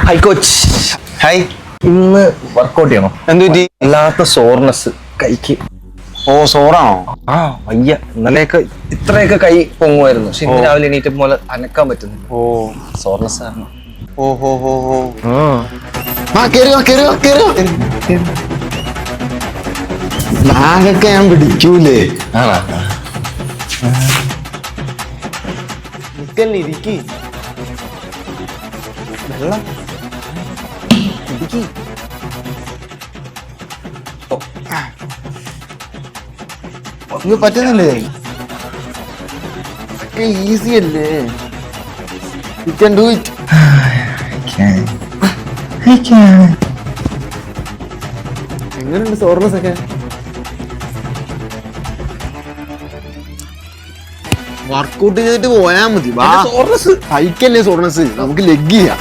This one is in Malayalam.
High coach. ഹായ്. ഇന്ന് വർക്കൗട്ട് ചെയ്യണോ? എന്ത് പറ്റി? അല്ലാത്ത സോർനെസ് കൈക്ക്. ഓ, സോറാണോ? ആ വയ്യ. ഇന്നലെയൊക്കെ ഇത്രയൊക്കെ കൈ പൊങ്ങുമായിരുന്നു, പക്ഷെ ഇന്ന് രാവിലെ എണീറ്റ പോലെ അനക്കാൻ പറ്റുന്നില്ല. ഓ, സോർനെസ് ആണ്. ഓ ഹോ ഹോ ഹോ. ബാഗൊക്കെ ഞാൻ പിടിക്കൂലേ? ഇരിക്കി. ഇത് പറ്റുന്നില്ലേ? ഈസി അല്ലേ? You can do it. എങ്ങനെയുണ്ട് സോർനെസ് ഒക്കെ? വർക്കൗട്ട് ചെയ്തിട്ട് പോയാ മതി. സൈക്കല്ലേ സോർനെസ്, നമുക്ക് ലെഗ് ചെയ്യാം.